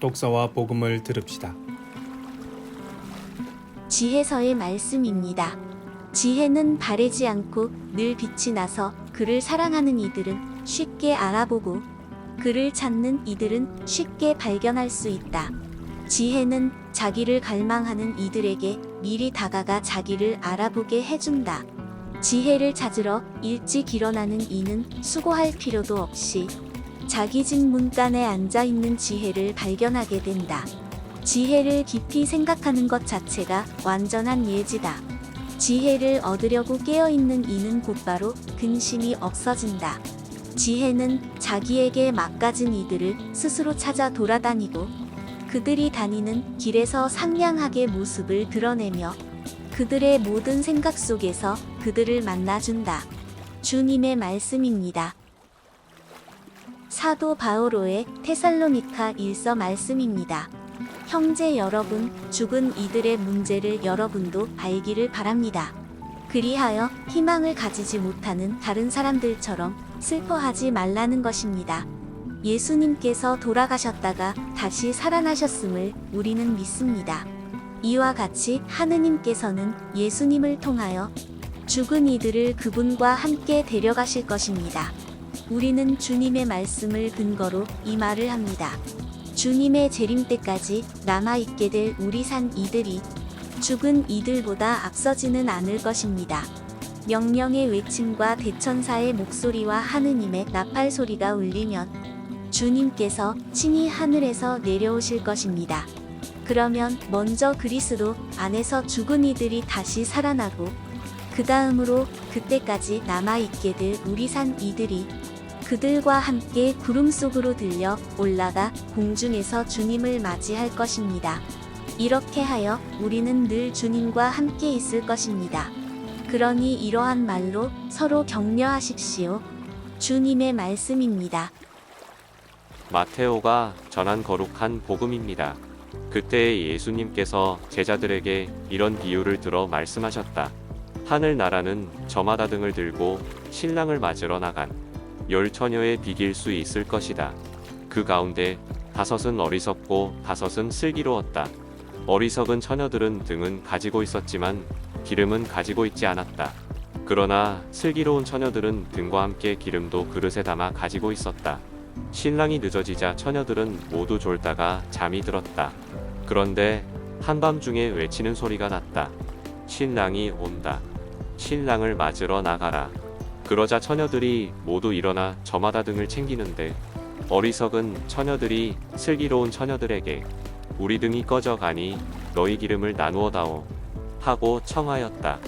독서와 복음을 들읍시다. 지혜서의 말씀입니다. 지혜는 바래지 않고 늘 빛이 나서 그를 사랑하는 이들은 쉽게 알아보고 그를 찾는 이들은 쉽게 발견할 수 있다. 지혜는 자기를 갈망하는 이들에게 미리 다가가 자기를 알아보게 해준다. 지혜를 찾으러 일찍 일어나는 이는 수고할 필요도 없이 자기 집 문간에 앉아 있는 지혜를 발견하게 된다. 지혜를 깊이 생각하는 것 자체가 완전한 예지다. 지혜를 얻으려고 깨어있는 이는 곧바로 근심이 없어진다. 지혜는 자기에게 막가진 이들을 스스로 찾아 돌아다니고 그들이 다니는 길에서 상냥하게 모습을 드러내며 그들의 모든 생각 속에서 그들을 만나준다. 주님의 말씀입니다. 사도 바오로의 테살로니가 1서 말씀입니다. 형제 여러분, 죽은 이들의 문제를 여러분도 알기를 바랍니다. 그리하여 희망을 가지지 못하는 다른 사람들처럼 슬퍼하지 말라는 것입니다. 예수님께서 돌아가셨다가 다시 살아나셨음을 우리는 믿습니다. 이와 같이 하느님께서는 예수님을 통하여 죽은 이들을 그분과 함께 데려가실 것입니다. 우리는 주님의 말씀을 근거로 이 말을 합니다. 주님의 재림 때까지 남아있게 될 우리 산 이들이 죽은 이들보다 앞서지는 않을 것입니다. 명령의 외침과 대천사의 목소리와 하느님의 나팔 소리가 울리면 주님께서 친히 하늘에서 내려오실 것입니다. 그러면 먼저 그리스도 안에서 죽은 이들이 다시 살아나고 그 다음으로 그때까지 남아있게 될 우리 산 이들이 그들과 함께 구름 속으로 들려 올라가 공중에서 주님을 맞이할 것입니다. 이렇게 하여 우리는 늘 주님과 함께 있을 것입니다. 그러니 이러한 말로 서로 격려하십시오. 주님의 말씀입니다. 마테오가 전한 거룩한 복음입니다. 그때 예수님께서 제자들에게 이런 비유를 들어 말씀하셨다. 하늘나라는 저마다 등을 들고 신랑을 맞으러 나간 10처녀에 비길 수 있을 것이다. 그 가운데 5은 어리석고 5은 슬기로웠다. 어리석은 처녀들은 등은 가지고 있었지만 기름은 가지고 있지 않았다. 그러나 슬기로운 처녀들은 등과 함께 기름도 그릇에 담아 가지고 있었다. 신랑이 늦어지자 처녀들은 모두 졸다가 잠이 들었다. 그런데 한밤중에 외치는 소리가 났다. 신랑이 온다. 신랑을 맞으러 나가라. 그러자 처녀들이 모두 일어나 저마다 등을 챙기는데 어리석은 처녀들이 슬기로운 처녀들에게 우리 등이 꺼져가니 너희 기름을 나누어 다오 하고 청하였다.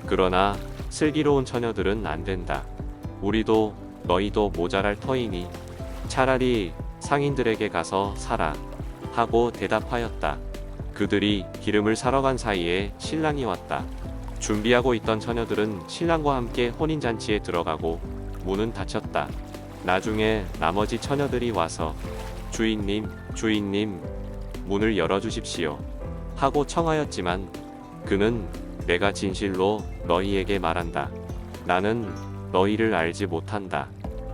그러나 슬기로운 처녀들은 안 된다. 우리도 너희도 모자랄 터이니 차라리 상인들에게 가서 사라 하고 대답하였다. 그들이 기름을 사러 간 사이에 신랑이 왔다. 준비하고 있던 처녀들은 신랑과 함께 혼인잔치에 들어가고 문은 닫혔다. 나중에 나머지 처녀들이 와서 주인님, 주인님, 문을 열어주십시오 하고 청하였지만 그는 내가 진실로 너희에게 말한다. 나는 너희를 알지 못한다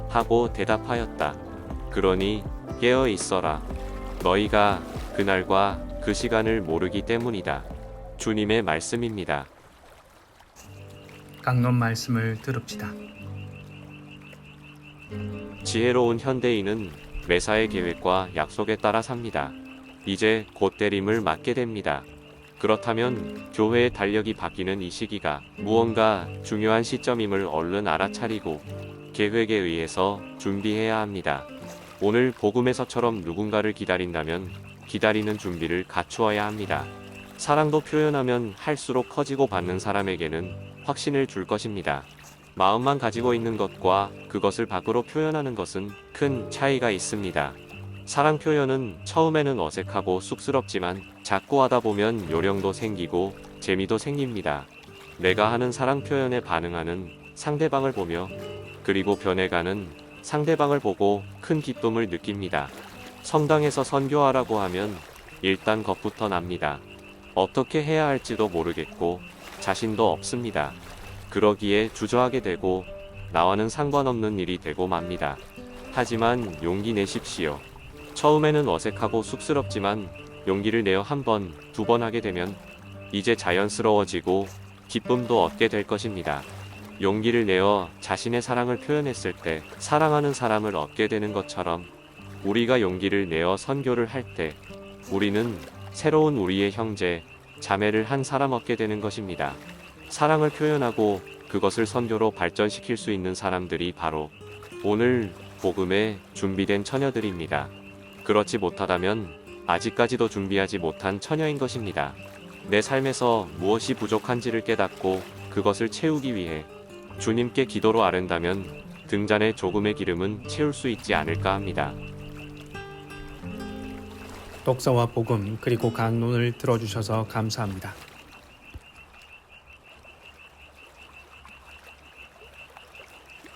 하고 대답하였다. 그러니 깨어 있어라. 너희가 그날과 그 시간을 모르기 때문이다. 주님의 말씀입니다. 강론 말씀을 들읍시다. 지혜로운 현대인은 매사의 계획과 약속에 따라 삽니다. 이제 곧 때림을 맞게 됩니다. 그렇다면 교회의 달력이 바뀌는 이 시기가 무언가 중요한 시점임을 얼른 알아차리고 계획에 의해서 준비해야 합니다. 오늘 복음에서처럼 누군가를 기다린다면 기다리는 준비를 갖추어야 합니다. 사랑도 표현하면 할수록 커지고 받는 사람에게는 확신을 줄 것입니다. 마음만 가지고 있는 것과 그것을 밖으로 표현하는 것은 큰 차이가 있습니다. 사랑 표현은 처음에는 어색하고 쑥스럽지만 자꾸 하다 보면 요령도 생기고 재미도 생깁니다. 내가 하는 사랑 표현에 반응하는 상대방을 보며 그리고 변해가는 상대방을 보고 큰 기쁨을 느낍니다. 성당에서 선교하라고 하면 일단 겁부터 납니다. 어떻게 해야 할지도 모르겠고 자신도 없습니다. 그러기에 주저하게 되고 나와는 상관없는 일이 되고 맙니다. 하지만 용기 내십시오. 처음에는 어색하고 쑥스럽지만 용기를 내어 한 번, 두 번 하게 되면 이제 자연스러워지고 기쁨도 얻게 될 것입니다. 용기를 내어 자신의 사랑을 표현했을 때 사랑하는 사람을 얻게 되는 것처럼 우리가 용기를 내어 선교를 할 때 우리는 새로운 우리의 형제, 자매를 한 사람 얻게 되는 것입니다. 사랑을 표현하고 그것을 선교로 발전시킬 수 있는 사람들이 바로 오늘 복음에 준비된 처녀들입니다. 그렇지 못하다면 아직까지도 준비하지 못한 처녀인 것입니다. 내 삶에서 무엇이 부족한지를 깨닫고 그것을 채우기 위해 주님께 기도로 아른다면 등잔에 조금의 기름은 채울 수 있지 않을까 합니다. 독서와 복음 그리고 강론을 들어주셔서 감사합니다.